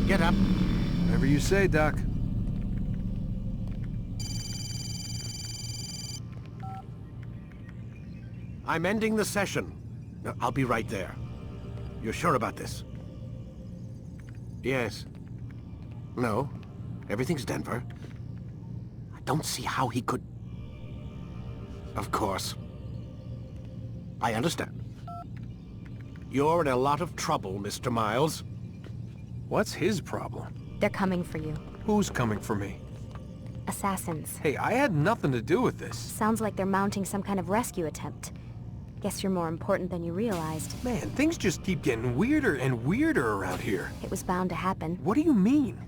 Get up. Whatever you say, Doc. I'm ending the session. I'll be right there. You're sure about this? Yes. No. Everything's Denver. I don't see how he could... Of course. I understand. You're in a lot of trouble, Mr. Miles. What's his problem? They're coming for you. Who's coming for me? Assassins. Hey, I had nothing to do with this. Sounds like they're mounting some kind of rescue attempt. Guess you're more important than you realized. Man, things just keep getting weirder and weirder around here. It was bound to happen. What do you mean?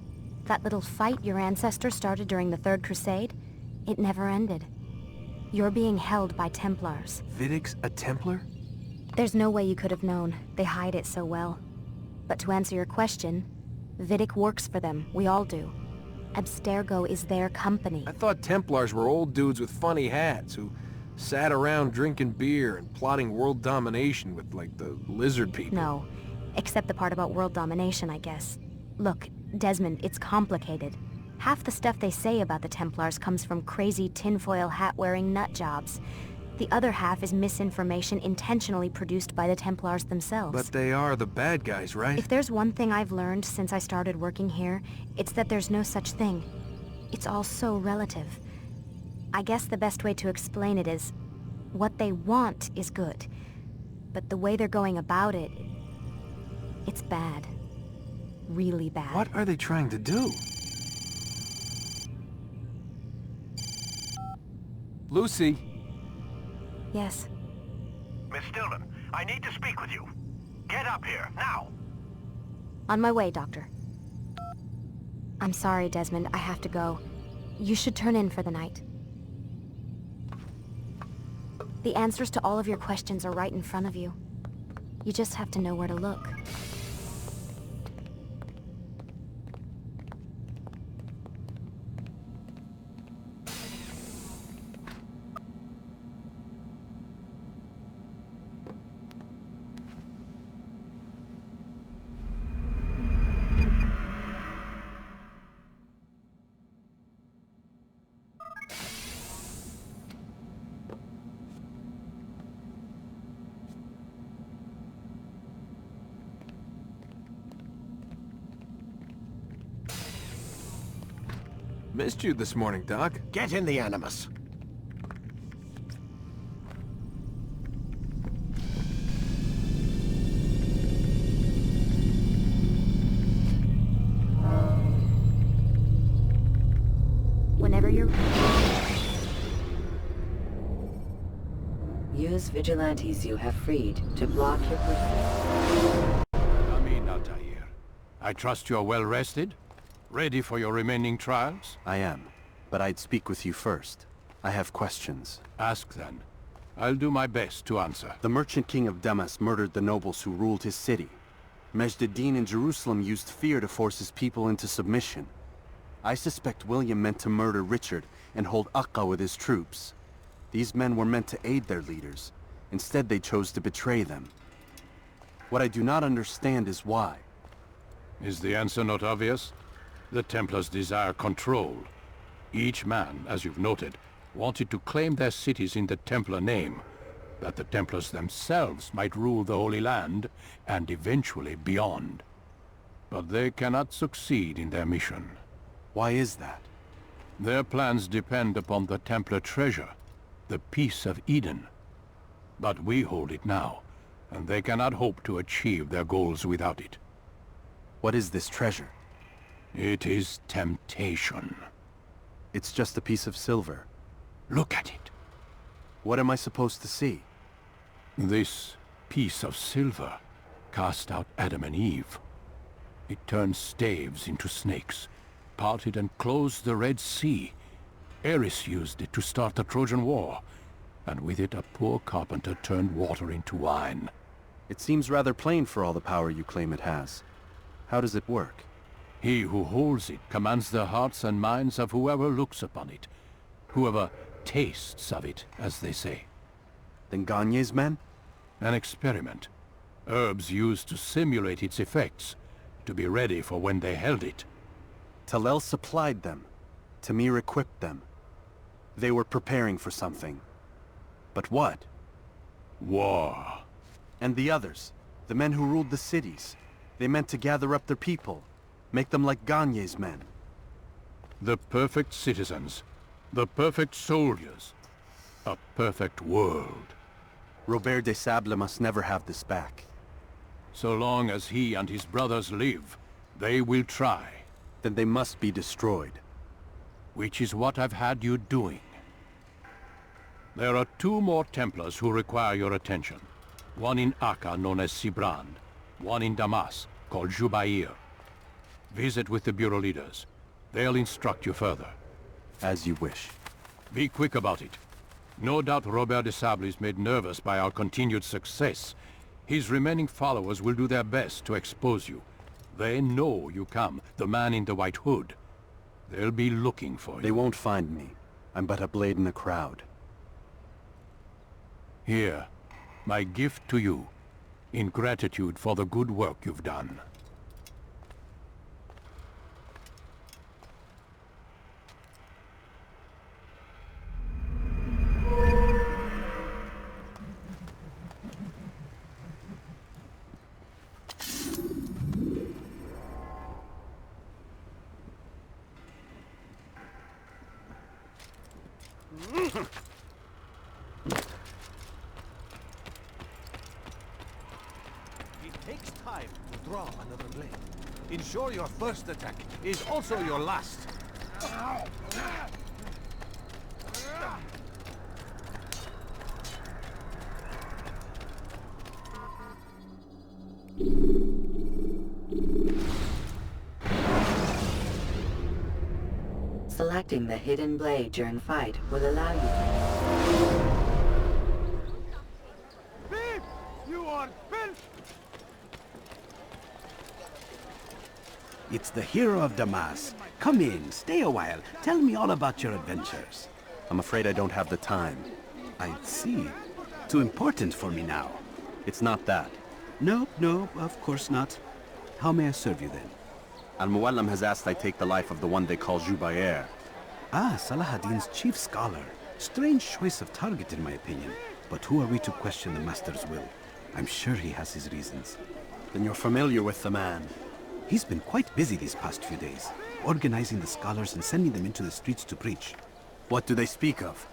That little fight your ancestor started during the Third Crusade, it never ended. You're being held by Templars. Vidic's a Templar? There's no way you could have known. They hide it so well. But to answer your question, Vidic works for them. We all do. Abstergo is their company. I thought Templars were old dudes with funny hats who sat around drinking beer and plotting world domination with, like, the lizard people. No. Except the part about world domination, I guess. Look, Desmond, it's complicated. Half the stuff they say about the Templars comes from crazy tinfoil hat-wearing nutjobs. The other half is misinformation intentionally produced by the Templars themselves. But they are the bad guys, right? If there's one thing I've learned since I started working here, it's that there's no such thing. It's all so relative. I guess the best way to explain it is, what they want is good. But the way they're going about it, it's bad. Really bad. What are they trying to do? Lucy? Yes. Miss Stillman, I need to speak with you. Get up here, now! On my way, Doctor. I'm sorry, Desmond. I have to go. You should turn in for the night. The answers to all of your questions are right in front of you. You just have to know where to look. Missed you this morning, Doc. Get in the Animus. Whenever you're... Use vigilantes you have freed to block your pursuit. Amin Altair. I trust you're well rested? Ready for your remaining trials? I am, but I'd speak with you first. I have questions. Ask then. I'll do my best to answer. The merchant king of Damas murdered the nobles who ruled his city. Majd-ad-Din in Jerusalem used fear to force his people into submission. I suspect William meant to murder Richard and hold Aqqa with his troops. These men were meant to aid their leaders. Instead, they chose to betray them. What I do not understand is why. Is the answer not obvious? The Templars desire control. Each man, as you've noted, wanted to claim their cities in the Templar name, that the Templars themselves might rule the Holy Land, and eventually beyond. But they cannot succeed in their mission. Why is that? Their plans depend upon the Templar treasure, the Peace of Eden. But we hold it now, and they cannot hope to achieve their goals without it. What is this treasure? It is temptation. It's just a piece of silver. Look at it. What am I supposed to see? This piece of silver cast out Adam and Eve. It turned staves into snakes, parted and closed the Red Sea. Ares used it to start the Trojan War, and with it a poor carpenter turned water into wine. It seems rather plain for all the power you claim it has. How does it work? He who holds it commands the hearts and minds of whoever looks upon it. Whoever tastes of it, as they say. Then Gagne's men? An experiment. Herbs used to simulate its effects. to be ready for when they held it. Talel supplied them. Tamir equipped them. They were preparing for something. But what? War. And the others, the men who ruled the cities, they meant to gather up their people, make them like Gagne's men. The perfect citizens. The perfect soldiers. A perfect world. Robert de Sable must never have this back. So long as he and his brothers live, they will try. Then they must be destroyed. Which is what I've had you doing. There are 2 more Templars who require your attention. One in Acre known as Sibrand. One in Damas called Jubair. Visit with the Bureau leaders. They'll instruct you further. As you wish. Be quick about it. No doubt Robert de Sable is made nervous by our continued success. His remaining followers will do their best to expose you. They know you come, the man in the white hood. They'll be looking for you. They won't find me. I'm but a blade in the crowd. Here, my gift to you, in gratitude for the good work you've done. It takes time to draw another blade. Ensure your first attack is also your last. Selecting the hidden blade during fight will allow you to... Thief! You are filth! It's the hero of Damas. Come in, stay a while. Tell me all about your adventures. I'm afraid I don't have the time. I see. Too important for me now. It's not that. No, of course not. How may I serve you then? Al-Muallim has asked I take the life of the one they call Jubair. Ah, Salahadin's chief scholar. Strange choice of target in my opinion. But who are we to question the master's will? I'm sure he has his reasons. Then you're familiar with the man. He's been quite busy these past few days, organizing the scholars and sending them into the streets to preach. What do they speak of?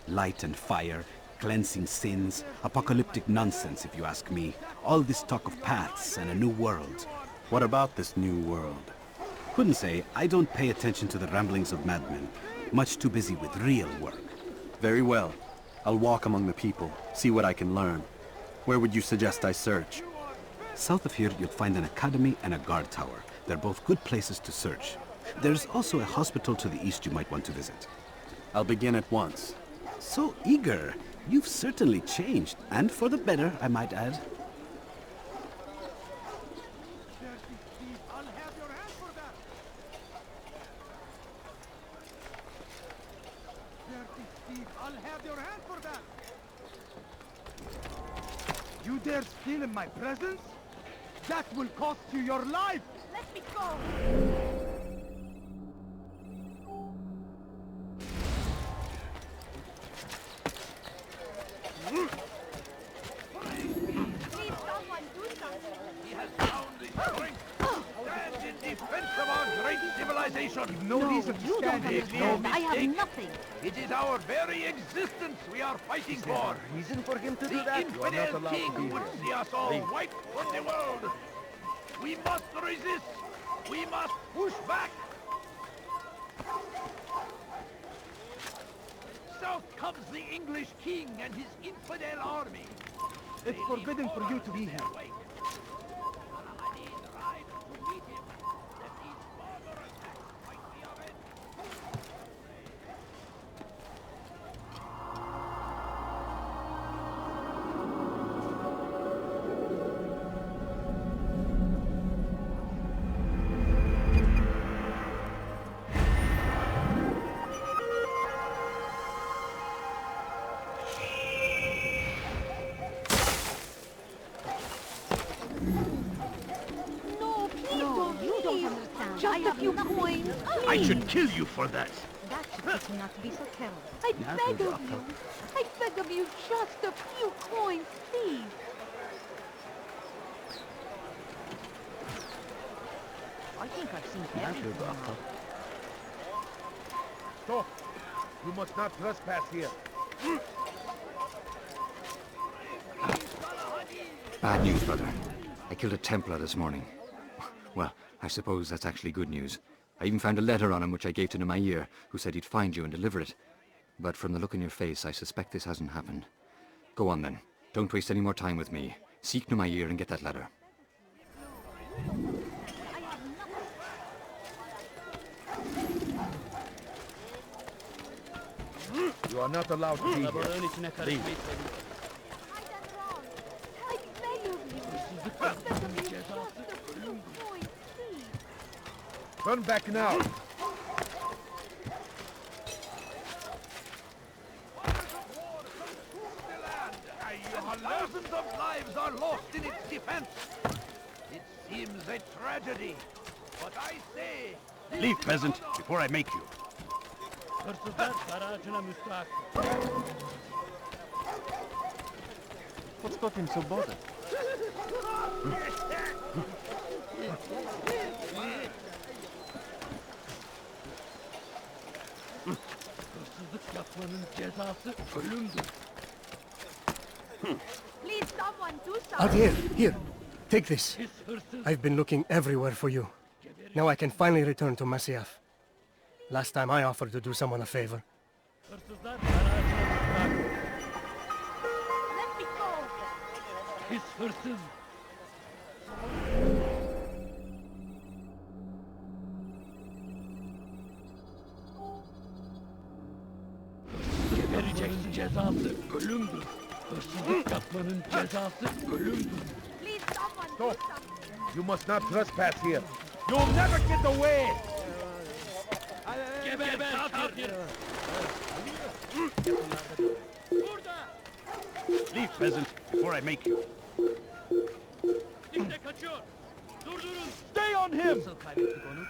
Light and fire, cleansing sins, apocalyptic nonsense if you ask me. All this talk of paths and a new world. What about this new world? Couldn't say. I don't pay attention to the ramblings of madmen. Much too busy with real work. Very well. I'll walk among the people, see what I can learn. Where would you suggest I search? South of here, you'd find an academy and a guard tower. They're both good places to search. There's also a hospital to the east you might want to visit. I'll begin at once. So eager. You've certainly changed, and for the better, I might add. You dare steal in my presence? That will cost you your life! Let me go! Please, someone do something! He has found the strength to stand in defense of our great civilization! No reason to stand here. No I have mistake. nothing! It is our very existence we are fighting for. Reason for him to do The that? You are not infidel allowed to king be would here. see us all wiped from the world. We must resist. We must push back. South comes the English king and his infidel army. It's forbidden for you to be here. few coins. I should kill you for that. That should teach him not to be so careless. I beg of you. I beg of you, just a few coins, please. I think I've seen everything now. Stop! You must not trespass here. Bad news, brother. I killed a Templar this morning. Well, I suppose that's actually good news. I even found a letter on him which I gave to Nemair, who said he'd find you and deliver it. But from the look in your face, I suspect this hasn't happened. Go on then. Don't waste any more time with me. Seek Nemair and get that letter. You are not allowed to be here. Leave. I beg of you. I beg of you, just a few coins, please. Turn back now. Thousands of lives are lost in its defense. It seems a tragedy, but I say... Leave, peasant, before I make you. What's got him so bothered? Please, someone do something. Out here. Take this. I've been looking everywhere for you. Now I can finally return to Masyaf. Last time I offered to do someone a favor. Let me go. Gebereceksin, cezası ölümdür. Hırsızlık yapmanın cezası ölümdür. Please, someone do Stop. something. You must not trespass here. You'll never get away! Geber kafir! Leave, peasant, before I make you. İşte kaçıyor. Durdurun. Stay on him! Nasıl kaybettik onu?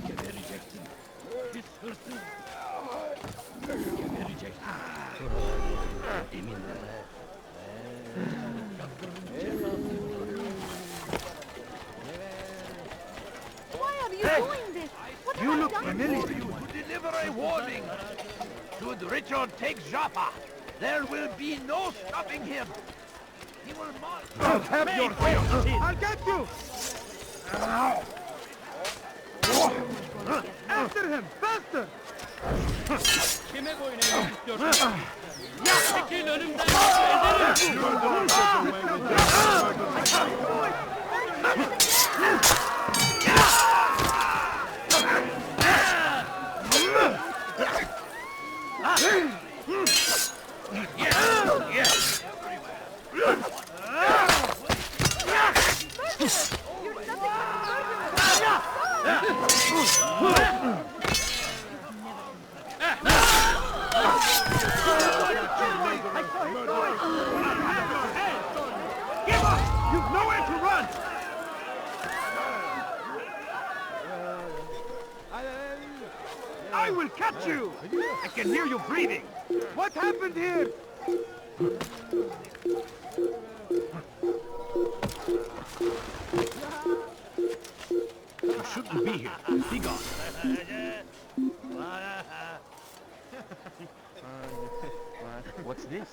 Gebereceksin. Pis hırsız. Gebereceksin. Eminle. Why are you doing this? What have You I look done familiar. for you? To deliver a warning. Should Richard take Jaffa, there will be no stopping him. He will march. I'll have your will. I'll get you. After him, faster. Kime boyun eğmek istiyorsun? Çekil önümden! You've nowhere to run. I will catch you. I can hear you breathing. What happened here? You shouldn't be here. Be gone. What's this?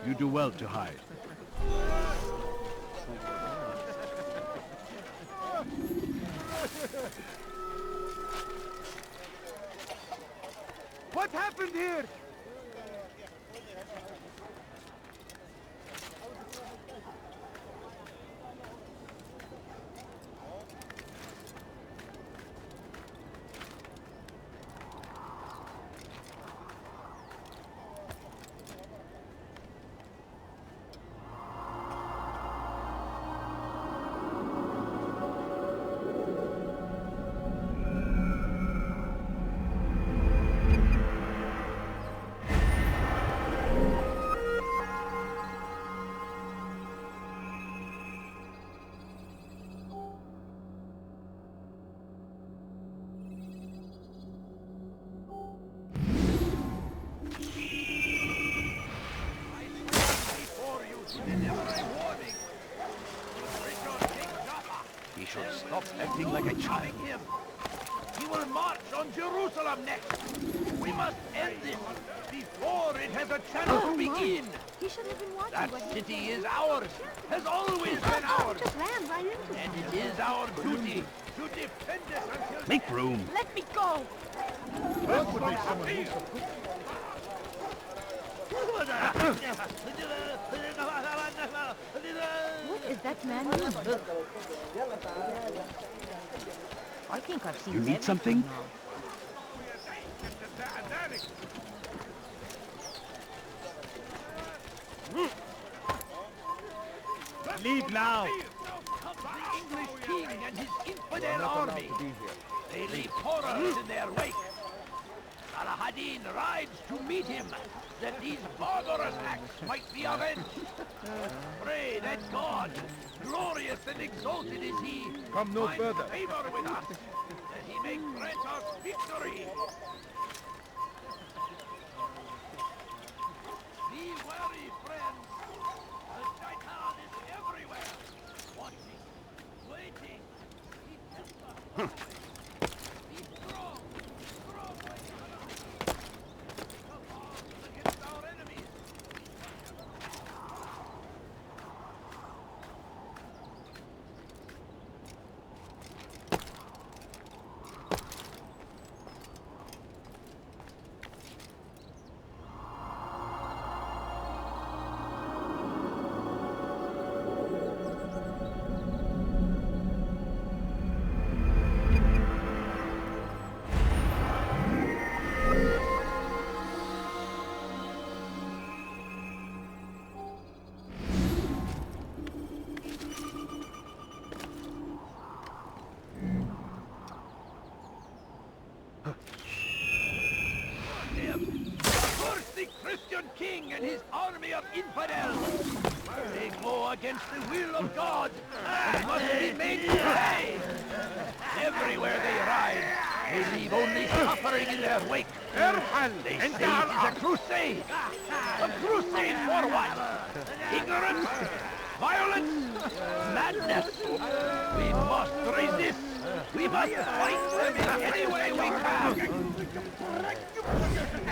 You do well to hide. What happened here? He should stop acting like a child. Him. He will march on Jerusalem next. We must end this before it has a chance to begin. He should have been watching That what he city is ours, has always been ours. just ran right into And it is our duty to defend it until... Make room. Let me go! What is that man doing? I think I've seen You need something? now. Leave now. The English king and his infidel army. They leave horrors in their wake. Saladin rides to meet him, that these barbarous acts might be avenged. Pray that God, glorious and exalted is he, Come no find further. favor with us, that he may grant us victory. Be wary, friends. The Shaitan is everywhere, watching, waiting. He tempts us. Be strong, strong against our enemies. The Christian king and his army of infidels. They go against the will of God. They must be made to pay. Everywhere they ride, they leave only suffering in their wake. They say it is a crusade. A crusade for what? Ignorance? Violence? Madness? We must resist. We must fight them in any way we can.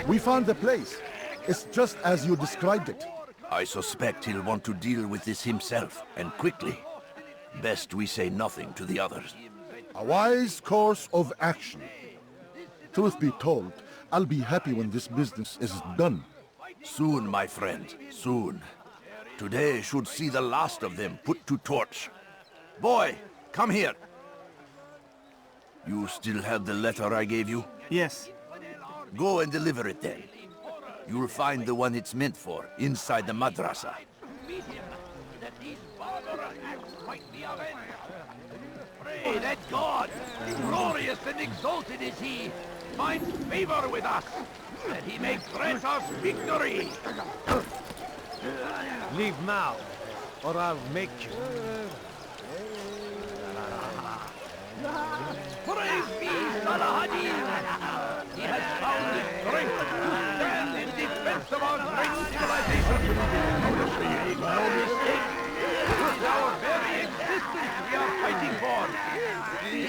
We found the place. It's just as you described it. I suspect he'll want to deal with this himself, and quickly. Best we say nothing to the others. A wise course of action. Truth be told, I'll be happy when this business is done. Soon, my friend, soon. Today should see the last of them put to torch. Boy, come here. You still have the letter I gave you? Yes. Go and deliver it then. You'll find the one it's meant for, inside the madrasa. Meet him, that these barbarous acts might be avenged. Pray that God, glorious and exalted is he, finds favor with us, that he may grant us victory. Leave now, or I'll make you. Praise be Saladin! He has found the strength to stand in defense of our great civilization. Make no mistake, it is our very existence we are fighting for. The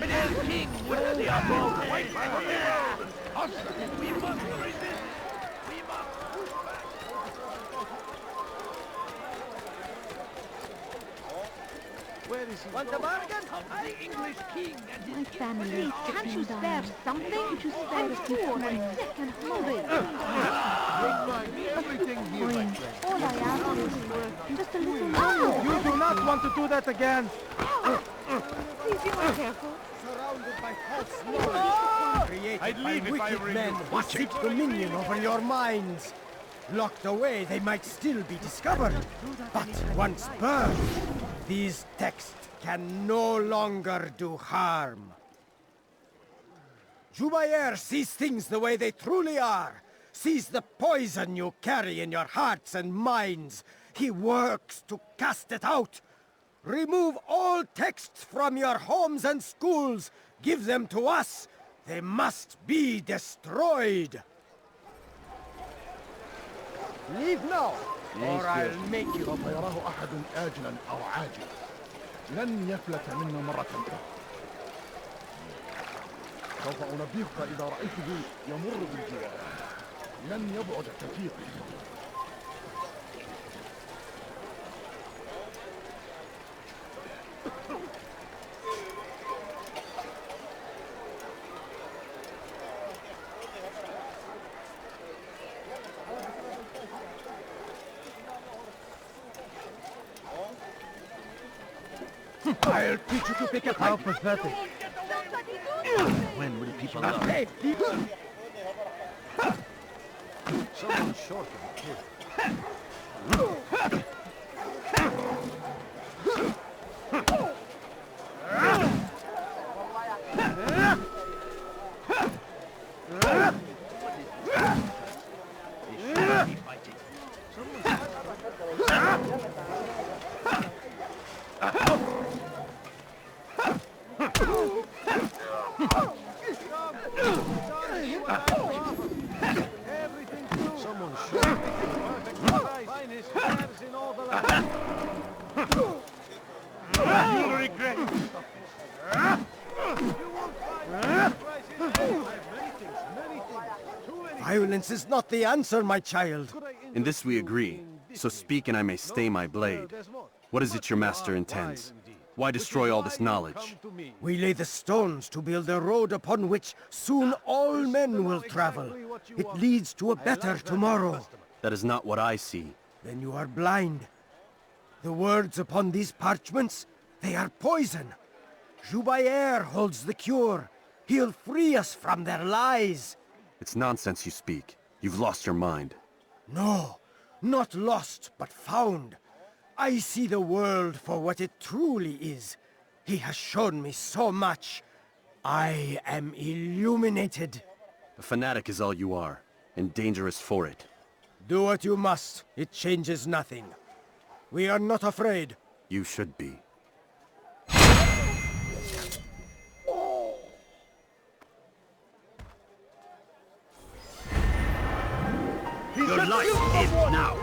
infidel king with the upper white for the world. hostage. We must resist. We must. Where is he? Want a bargain? The English king and his My family, can't you spare something? Can't you spare a poor and sick and hungry? Everything here, my friend. All I ask is just a little longer. You do not want to do that again. Please be more careful. Surrounded by false knowledge, created by wicked men who seek dominion over your minds. Locked away, they might still be discovered. But once burned, these texts can no longer do harm. Jubayer sees things the way they truly are. Sees the poison you carry in your hearts and minds. He works to cast it out. Remove all texts from your homes and schools. Give them to us. They must be destroyed. Leave now, or I'll make you. سوف يراه أحد آجلا أو عاجلا. لن يفلت منه مرة أخرى. سوف أنبهك إذا رأيته يمر بالجوار. لن يبعد كثيرا. I'll teach you to pick a fight. How pathetic. When will people know? Hey, Someone short of a kid. You'll regret it. Violence is not the answer, my child. In this we agree, so speak and I may stay my blade. What is it your master intends? Why destroy all this knowledge? We lay the stones to build a road upon which soon all men will travel. It leads to a better tomorrow. That is not what I see. Then you are blind. The words upon these parchments, they are poison. Jubayer holds the cure. He'll free us from their lies. It's nonsense you speak. You've lost your mind. No, not lost, but found. I see the world for what it truly is. He has shown me so much. I am illuminated. A fanatic is all you are, and dangerous for it. Do what you must. It changes nothing. We are not afraid. You should be. Your life ends now.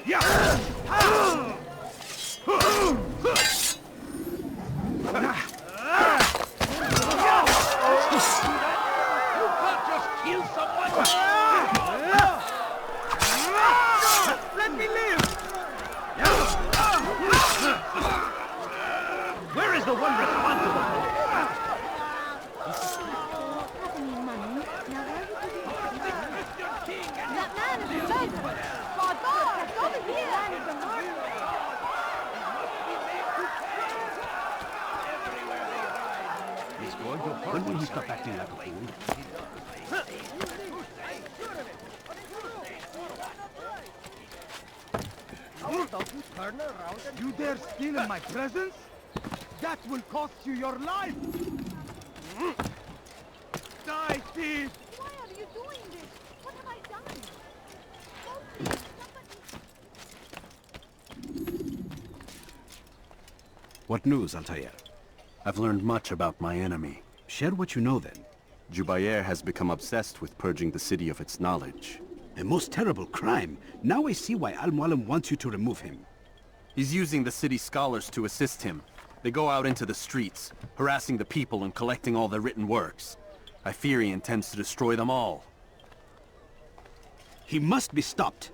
Yeah. Kill someone! Let me live! Where is the one responsible for this? That man is a murderer! Father, over here! That man is a murderer! He's going to hurt. When will he stop acting like a fool? Turn around and you dare steal in my presence? That will cost you your life! Die, thief! Why are you doing this? What have I done? What news, Altair? I've learned much about my enemy. Share what you know then. Jubayer has become obsessed with purging the city of its knowledge. A most terrible crime. Now I see why Al-Mualim wants you to remove him. He's using the city scholars to assist him. They go out into the streets, harassing the people and collecting all their written works. I fear he intends to destroy them all. He must be stopped.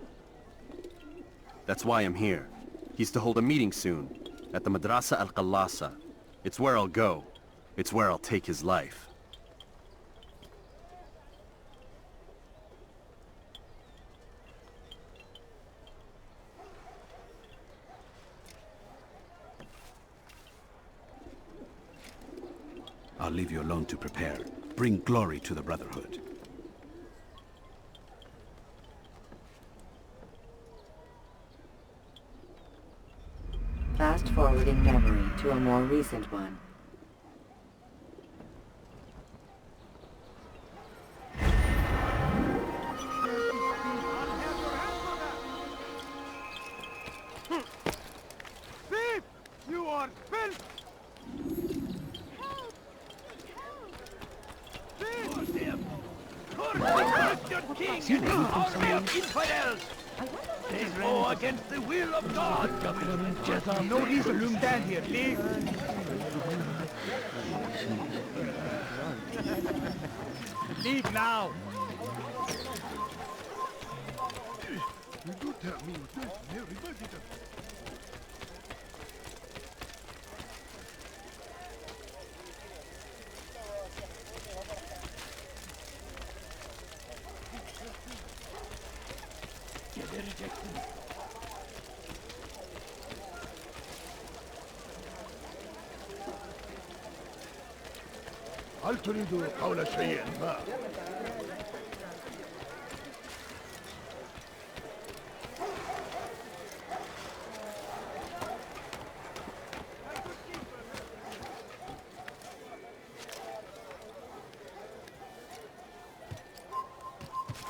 That's why I'm here. He's to hold a meeting soon, at the Madrasa al-Qallasa. It's where I'll go. It's where I'll take his life. I'll leave you alone to prepare. Bring glory to the Brotherhood. Fast-forwarding memory to a more recent one. Thief! You are filth! Christian king and his army of infidels! They go against the will of God! No reason to stand here. Leave! Leave now! You do tell me what this everybody does. هل تريد قول شيء ما؟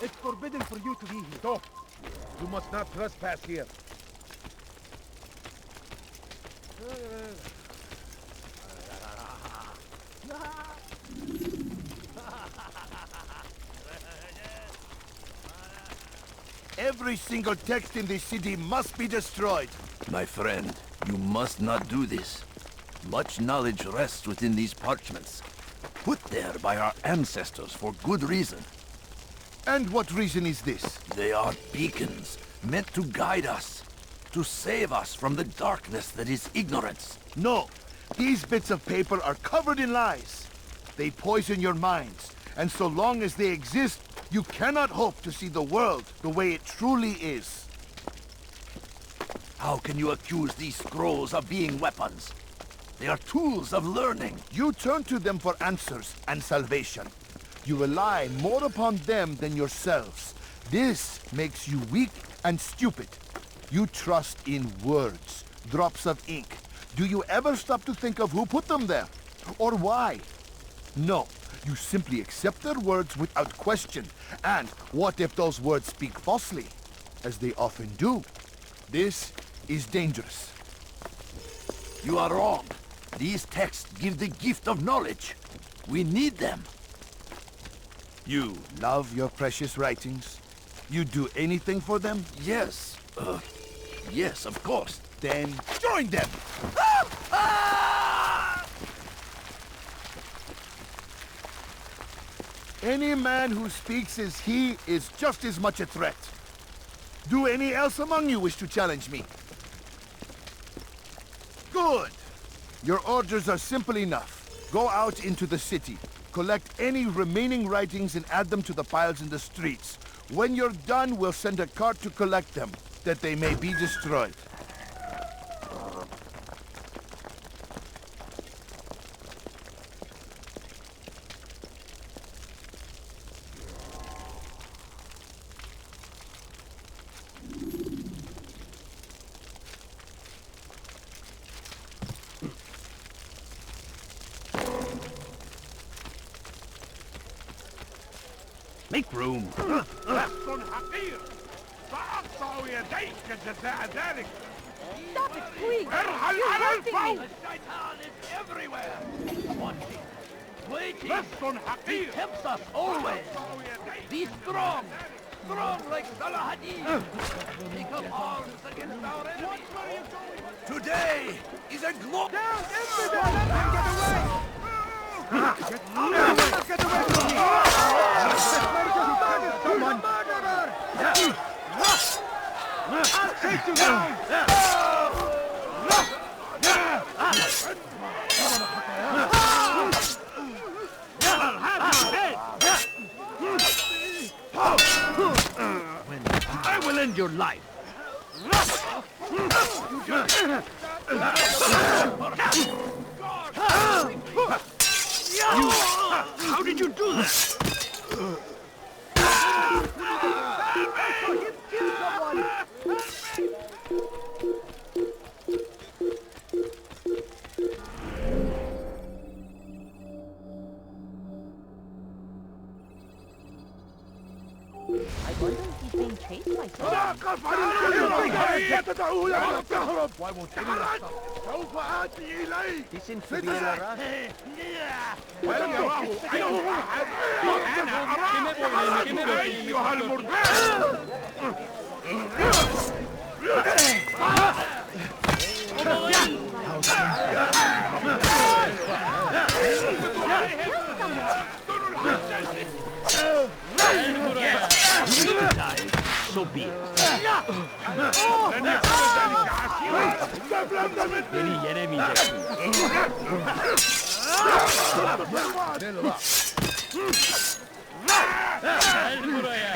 It's forbidden for you to be here. Stop! You must not trespass here. Every single text in this city must be destroyed. My friend, you must not do this. Much knowledge rests within these parchments, put there by our ancestors for good reason. And what reason is this? They are beacons, meant to guide us, to save us from the darkness that is ignorance. No, these bits of paper are covered in lies. They poison your minds, and so long as they exist, you cannot hope to see the world the way it truly is. How can you accuse these scrolls of being weapons? They are tools of learning. You turn to them for answers and salvation. You rely more upon them than yourselves. This makes you weak and stupid. You trust in words, drops of ink. Do you ever stop to think of who put them there? Or why? No. You simply accept their words without question. And what if those words speak falsely? As they often do. This is dangerous. You are wrong. These texts give the gift of knowledge. We need them. You love your precious writings? You do anything for them? Yes. Yes, of course. Then join them! Any man who speaks as he is just as much a threat. Do any else among you wish to challenge me? Good! Your orders are simple enough. Go out into the city, collect any remaining writings and add them to the piles in the streets. When you're done, we'll send a cart to collect them, that they may be destroyed. Make room. Stop it, please! You're hurting me! The shaitan is everywhere! Watching, waiting, he tempts us always! Be strong! Strong like Salahadin! Take up arms against our enemies! Today is a glorious... Down! Infidel! Let him get away! Get away from me! Someone! I'll take you down! I'll have your head! I will end your life! How did you do that? I wonder if he's being chased by someone. Why won't you سوف آتي إليك. This seems to be a rush. أنا أراك أيها المرتد. So be it. Beni yenemeyeceksin. Gel buraya.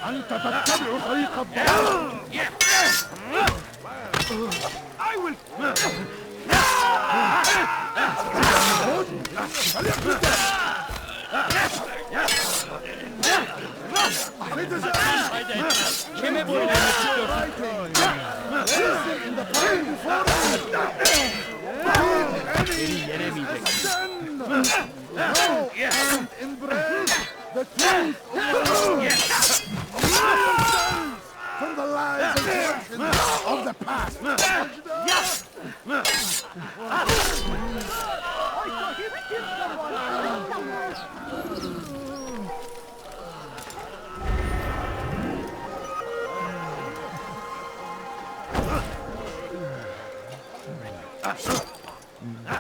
أنت تتبع طريق الضلال. I will. Kime bu ilanı Beni yenemeyeceksin. Embrace the truth from the lies and versions of the past.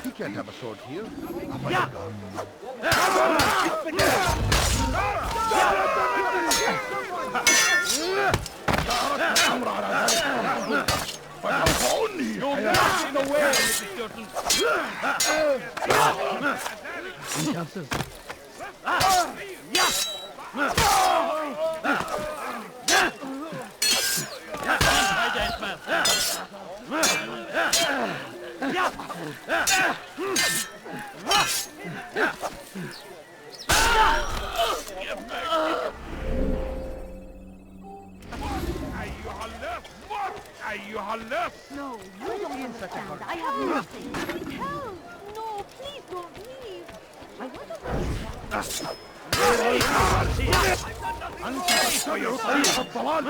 He can't have a sword here. No, you don't understand. I have nothing. Help! No, please don't leave. I want to أنت تتبع طريق الضلال.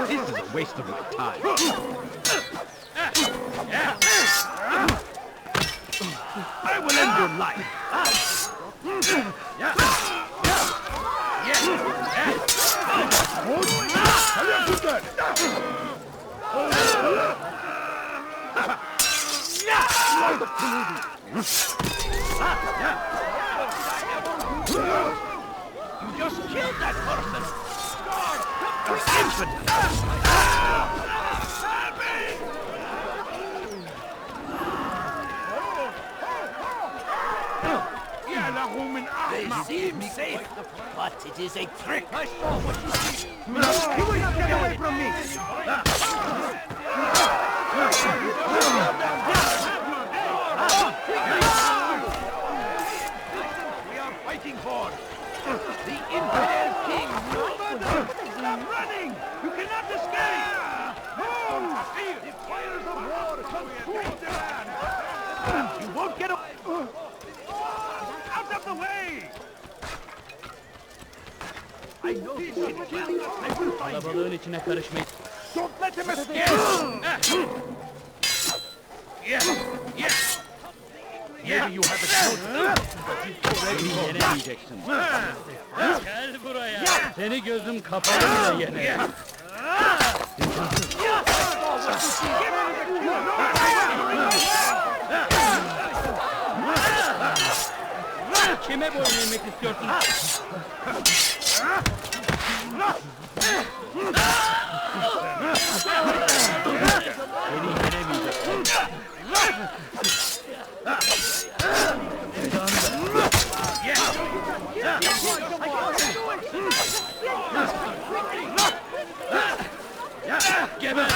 This is a waste of my time. I will end your life. You just killed that person! They seem safe, but it is a trick. I saw what you did. You will not get away from me. We are fighting for the infidel king! Stop running! You cannot escape! The fires of war consume the land! You won't get away! Out of the way! I know this shit. I will find Kalabalığın içine karışmayın. Don't let him escape! Maybe you have a note, but you already yenemeyeceksin. Gel buraya. Seni gözüm kapalı bile yenerim. Kime boyun eğmek istiyorsun? Beni yenemeyeceksin. Geber!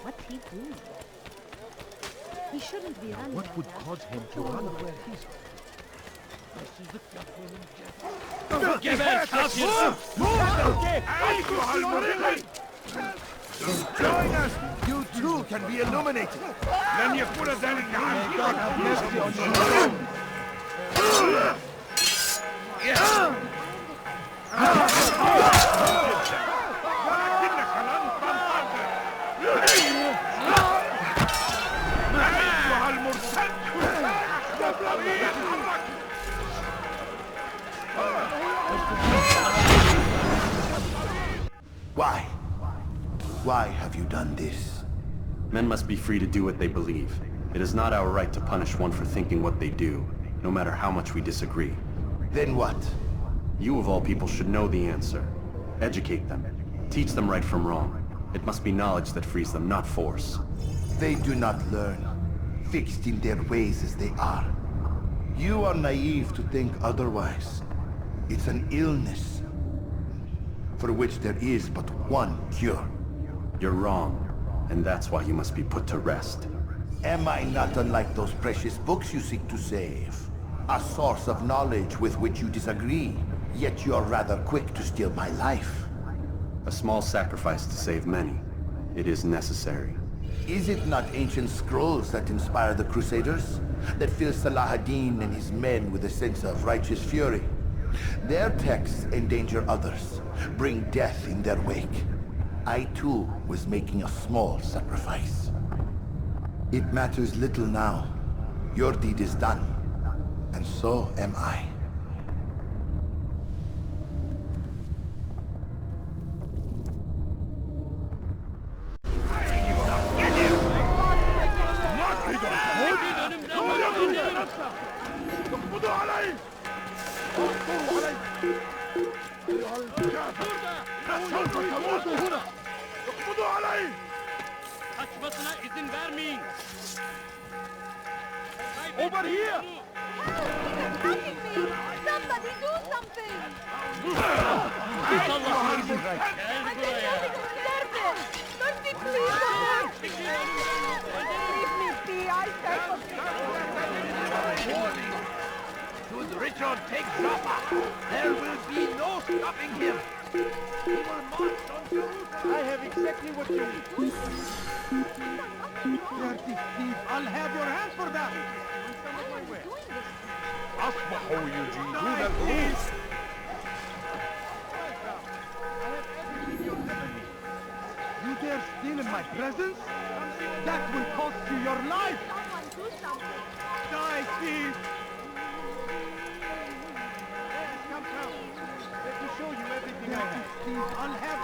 What's he doing? He shouldn't be running. What would cause him to run away? Geber kafir! Join us! You too can be illuminated! لن يكون ذلك Why? Why have you done this? Men must be free to do what they believe. It is not our right to punish one for thinking what they do, no matter how much we disagree. Then what? You of all people should know the answer. Educate them. Teach them right from wrong. It must be knowledge that frees them, not force. They do not learn, fixed in their ways as they are. You are naive to think otherwise. It's an illness, for which there is but one cure. You're wrong, and that's why you must be put to rest. Am I not unlike those precious books you seek to save? A source of knowledge with which you disagree, yet you are rather quick to steal my life. A small sacrifice to save many. It is necessary. Is it not ancient scrolls that inspire the Crusaders? That fill Salah ad-Din and his men with a sense of righteous fury? Their texts endanger others, bring death in their wake. I too was making a small sacrifice. It matters little now. Your deed is done, and so am I. Kaçmasına izin vermeyin. Over here! Somebody do something! Git Allah'ın izniyle. Gel buraya. Mercy, please! Leave me be, I say. Should Richard take Joppa, there will be no stopping him. He will march on Jerusalem. I have exactly what you need. Dirty thief, I'll have your hands for that. أصبحوا يجيدون الهروب. You dare steal in my presence? That will cost you your life! Die, thief! Yes, come. Let me show you everything I have. Thief, I'll have...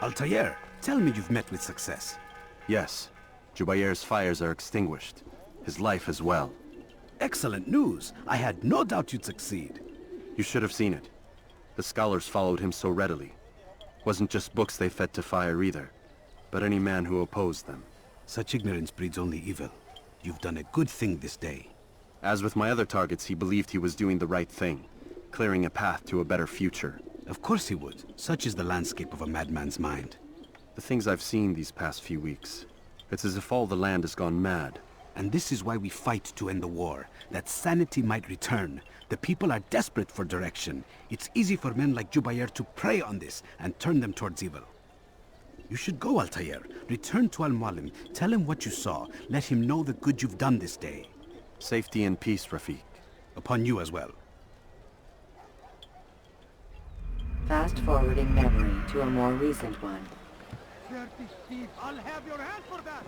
Altair, tell me you've met with success. Yes. Jubair's fires are extinguished. His life as well. Excellent news. I had no doubt you'd succeed. You should have seen it. The scholars followed him so readily. Wasn't just books they fed to fire either, but any man who opposed them. Such ignorance breeds only evil. You've done a good thing this day. As with my other targets, he believed he was doing the right thing, clearing a path to a better future. Of course he would. Such is the landscape of a madman's mind. The things I've seen these past few weeks, it's as if all the land has gone mad. And this is why we fight to end the war, that sanity might return. The people are desperate for direction. It's easy for men like Jubair to prey on this and turn them towards evil. You should go, Altair. Return to Al-Mualim. Tell him what you saw. Let him know the good you've done this day. Safety and peace, Rafiq. Upon you as well. Fast-forwarding memory to a more recent one. Dirty thief! I'll have your hand for that!